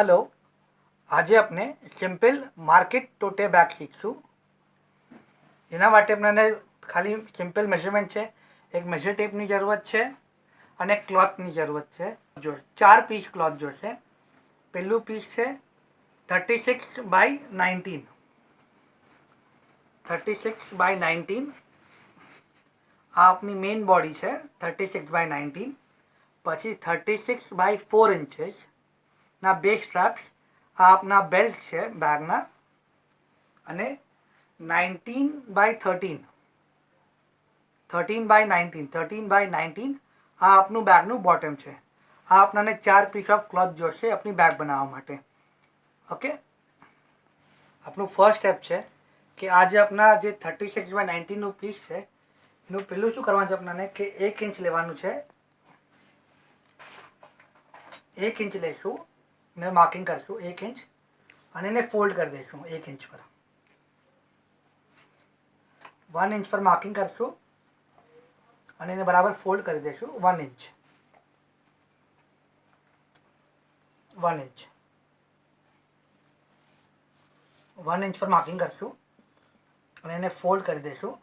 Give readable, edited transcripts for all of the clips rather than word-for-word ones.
Hello, आज अपने simple market टोटे bag शीखशू। एना माटे आपने खाली सिंपल मेजरमेंट है, एक मेजर टेपनी जरूरत है और एक क्लॉथनी जरूरत है। जो 4 पीस क्लॉथ जो है, पहलू पीस है 36/19, 36/19 आ अपनी मेन बॉडी है 36/19, पछी 36/4 इंचेस ना बे स्ट्रेप्स आ अपना बेल्ट है बैगना अने 19/13, 13/19 आ अपनु बैगनु बॉटम है। आ अपना 4 पीस ऑफ क्लॉथ जो है अपनी बैग बनावा माटे। ओके, अपनु फर्स्ट स्टेप है कि आज अपना जे 36/19 पीस है एनु पहलू शू करवानुं छे अपने कि 1 इंच लेवानुं छे। 1 इंच लेशू ने मार्किंग करशू 1 इंच और इन्हें फोल्ड कर देशू 1 इंच पर। 1 इंच पर मार्किंग करशू और इन्हें बराबर फोल्ड कर देशू 1 इंच, 1 इंच, 1 इंच पर मार्किंग करशू और इन्हें फोल्ड कर देशू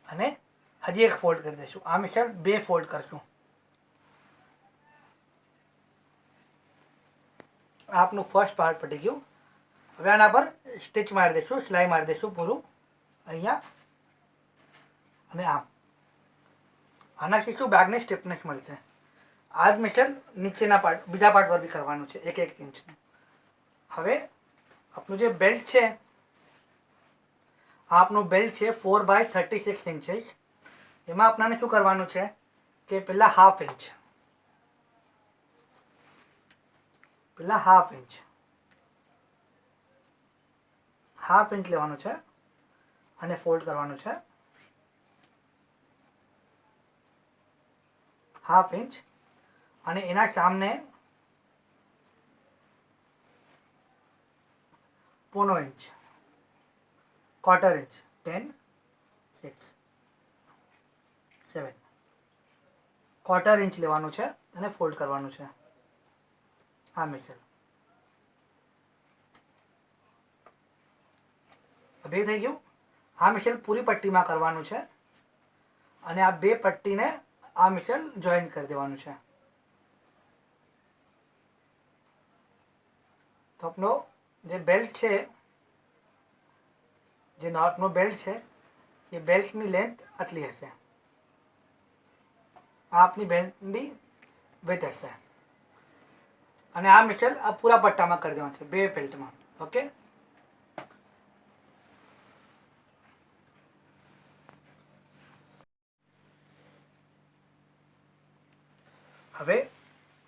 અને હજી એક ફોલ્ડ કરી દઈશું। આ મિસાલ 2 ફોલ્ડ કરશું। આપનું ફર્સ્ટ પાર્ટ પટી ગયું। હવે આના પર સ્ટિચ મારી દઈશું, સિલાઈ મારી દઈશું પૂરું અહીંયા અને આમ। આનાથી શું બેગને સ્ટીફનેસ મળશે। આ જ મિસાલ નીચેના પાર્ટ બીજા પાર્ટ પર બી કરવાનું છે 1-1 ઇંચનું। હવે આપણું જે બેલ્ટ છે आपनो बेल्ट है 4/36 इंचेस। एम अपने शू करवानुं छे कि पहला हाफ इंच, हाफ इंच लेवानुं छे अने फोल्ड करवानुं छे हाफ इंच अने एना सामने 1/4 इंच, 1/4 इंच, 10, 6, 7, 1/4 इंच लेवानुं छे अने फोल्ड करवानुं छे आ मिसाल। अब थई गयुं। आ मिसाल पूरी पट्टी में करवानुं छे अने आ 2 पट्टी ने आ मिसाल जॉइंट कर देवानुं छे। तो अपनो जे बेल्ट है, जे अपनो बेल्ट है ये बेल्टनी लेंथ आटली हशे, आ अपनी बेल्टनी विड्थ हशे अने आ मिसाल आ पूरा पट्टा में कर देवानुं छे 2 बेल्ट में। ओके, हवे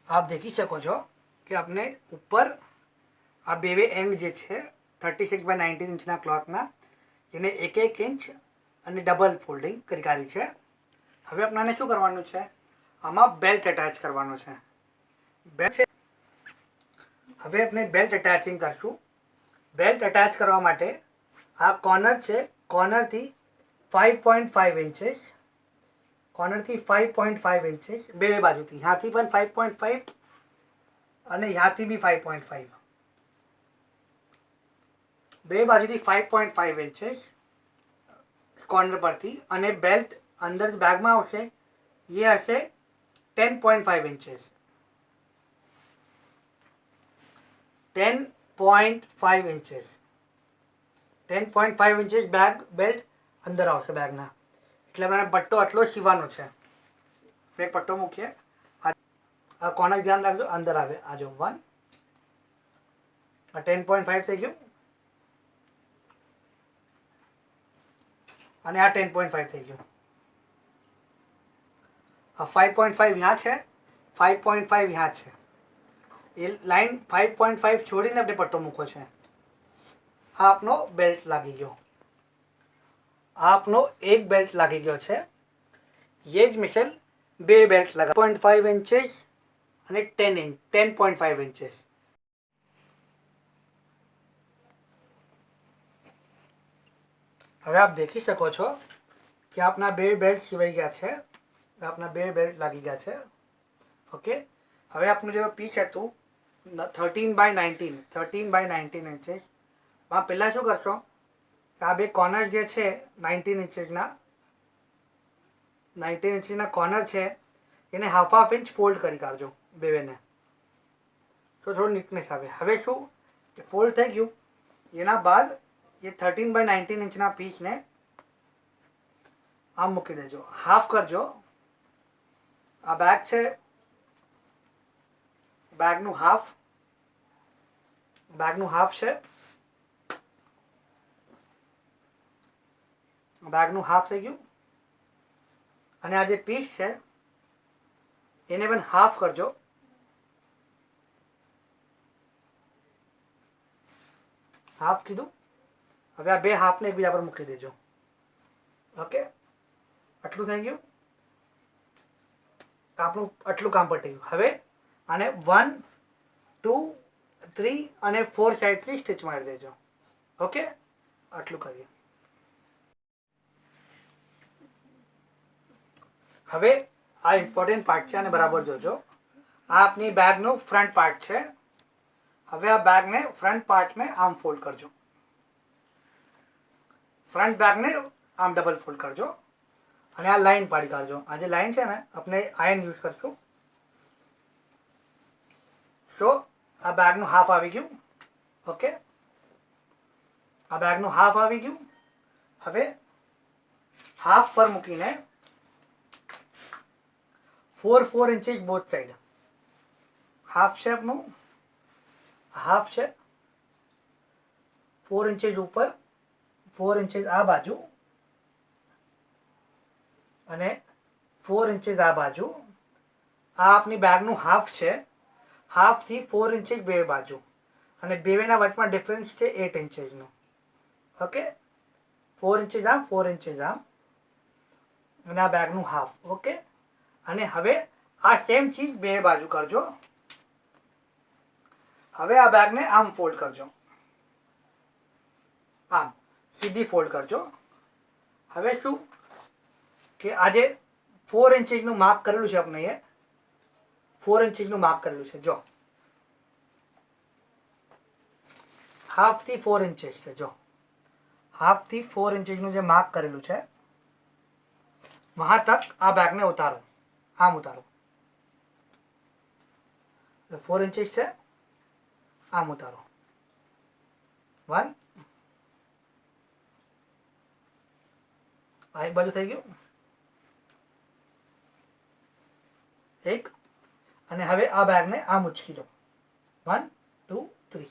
आप देखी सको छो कि आपने ऊपर आ 2 एंड जे छे 36/19 इंचना क्लॉथना એને 1-1 इंच અને ડબલ ફોલ્ડિંગ કરી કાઢી છે। હવે આપણને શું કરવાનું છે, આમાં બેલ્ટ અટેચ કરવાનો છે। બેલ્ટ હવે આપણે બેલ્ટ અટેચિંગ કરશું। બેલ્ટ અટેચ કરવા માટે આ કોર્નર છે, કોર્નરથી 5.5 इंचेस, કોર્નરથી 5.5 इंचेस બે બાજુથી, યાથી પણ 5.5 અને યાથી બી 5.5, બે બાજુથી 5.5 इंचेस कॉर्नर पर थी अने बेल्ट अंदर बैग में आवशे ये हशे 10.5 inches, 10.5 inches, 10.5 inches bag belt अंदर आवशे बैगना। એટલે મને પટ્ટો આટલો સીવાનો છે। આપણે પટ્ટો મૂકીએ, આ કોર્નર ધ્યાન રાખજો અંદર આવે। આ જો 1 આ 10.5 થઈ ગયું અને આ 10.5 થઈ ગયું। આ 5.5 यहाँ છે, 5.5 यहाँ છે। એ લાઈન 5.5 છોડીને આપણે પટ્ટો મૂકો છે। આ આપનો બેલ્ટ લાગી ગયો, આ આપનો એક બેલ્ટ લાગી ગયો છે। ये જ મિસાલ 2 બેલ્ટ લગા 0.5 इंचेस અને 10.5 इंचेस। હવે આપ દેખી શકો છો કે આપના 2 બેલ્ટ સિવાઈ ગયા છે, આપના 2 બેલ્ટ લાગી ગયા છે। ઓકે, હવે આપણું જે પીચ હતું 13 by 19 ઇંચીસ, આ પહેલાં શું કરશો કે આ બે કોર્નર જે છે 19 ઇંચીસના કોર્નર છે એને હાફ ઇંચ ફોલ્ડ કરી કાઢજો બેને, તો થોડું નીટનેસ આવે. હવે શું ફોલ્ડ થઈ ગયું, એના બાદ એ 13 by 19 ઇંચના પીસને આમ મૂકી દેજો, હાફ કરજો. આ બેગ છે, બેગનું હાફ છે, બેગનું હાફ થઈ ગયું. અને આ જે પીસ છે એને પણ હાફ કરજો. હાફ કીધું. હવે આ બે હાફને એકબીજા પર મૂકી દેજો. ઓકે, આટલું થઈ ગયું, આપણું આટલું કામ પતી ગયું. હવે આને 1, 2, 3 અને 4 સાઈડથી સ્ટિચ મારી દેજો. ઓકે, આટલું કરીએ. હવે આ ઇમ્પોર્ટન્ટ પાર્ટ છે અને બરાબર જોજો. આ આપની બેગનું ફ્રન્ટ પાર્ટ છે. હવે આ બેગને ફ્રન્ટ પાર્ટને આમ ફોલ્ડ કરજો, ફ્રન્ટ બેગને આમ ડબલ ફોલ્ડ કરજો અને આ લાઈન પાડી કાઢજો. આ જે લાઈન છે ને આપણે આયર્ન યુઝ કરશું. સો આ બેગનું હાફ આવી ગયું. ઓકે, આ બેગનું હાફ આવી ગયું. હવે હાફ પર મૂકીને 4 ઇંચીસ બોથ સાઈડ. હાફ છે આપનું, હાફ છે 4 ઇંચીસ ઉપર, 4 ઇંચીસ આ બાજુ અને 4 ઇંચીસ આ બાજુ. આ આપની બેગનું હાફ છે. હાફથી 4 ઇંચીસ બે બાજુ અને બેના વચમાં ડિફરન્સ છે 8 ઇંચીસનો. ઓકે, 4 ઇંચીસ આમ, 4 ઇંચીસ આમ અને આ બેગનું હાફ. ઓકે, અને હવે આ સેમ ચીજ બે બાજુ કરજો. હવે આ બેગને આમ ફોલ્ડ કરજો, આમ સીધી ફોલ્ડ કરજો. હવે શું કે આજે 4 ઇંચીસનું માપ કરેલું છે આપણે, એ 4 ઇંચીસનું માપ કરેલું છે. જો હાફથી 4 ઇંચીસ છે. જો હાફથી 4 ઇંચીસનું જે માર્ક કરેલું છે વહાં તક આ બેગને ઉતારો, આમ ઉતારો. 4 ઇંચીસ છે, આમ ઉતારો. 1 આ એક બાજુ થઈ ગયું, એક. અને હવે આ બેગને આમ ઉચકી લો. 1, 2, 3.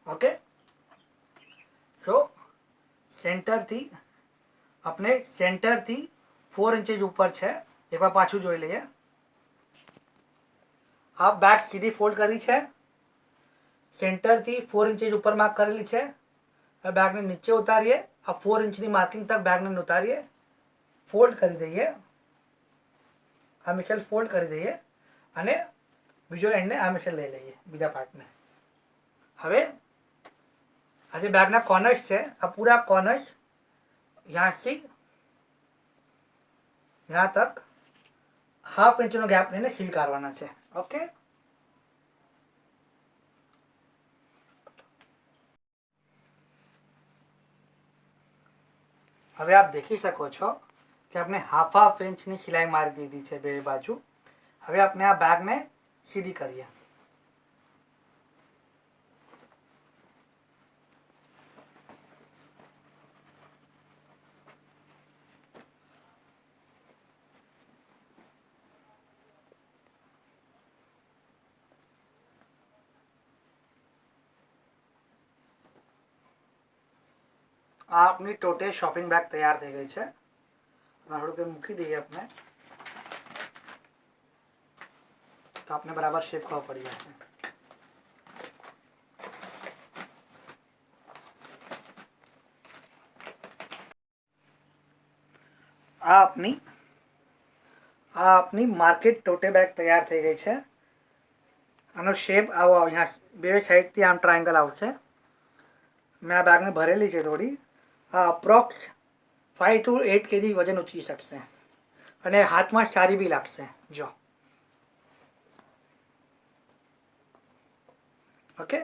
ઓકે, સો સેન્ટરથી આપણે 4 ઇંચીસ ઉપર છે. એકવાર પાછું જોઈ લઈએ. આ બેગ સીધી ફોલ્ડ કરી છે, સેન્ટરથી 4 ઇંચીસ ઉપર માર્ક કરેલી છે. હવે બેગને નીચે ઉતારીએ, આ 4 ઇંચની માર્કિંગ તક બેગને ઉતારીએ, ફોલ્ડ કરી દઈએ. આ મિશેલ ફોલ્ડ કરી દઈએ અને બીજો એન્ડને આ મિશેલ લઈ લઈએ, બીજા પાર્ટને. હવે આ જે બેગના કોર્નર્સ છે, આ પૂરા કોર્નર્સ યहाँથી यहाँ तक हाफ इंचનો ગેપ લઈને સીલ કરવાના છે. ઓકે, હવે આપ દેખી શકો છો કે આપણે હાફ ઇંચની સિલાઈ મારી દીધી છે બે બાજુ. હવે આપણે આ બેગને સીધી કરીએ. આ આપની ટોટલ શોપિંગ બેગ તૈયાર થઈ ગઈ છે. થોડુંક મૂકી દઈએ આપણે, તો આપને બરાબર શેપ ખબર પડી જશે. આ આપની માર્કેટ ટોટે બેગ તૈયાર થઈ ગઈ છે. આનો શેપ આવો અહીંયા બે સાઈડથી આમ ટ્રાયંગલ આવશે. મેં આ બેગને ભરેલી છે થોડી. આ અપ્રોક્સ 5 to 8 kg વજન ઉચકી શકશે અને હાથમાં સારી બી લાગશે. જો ઓકે.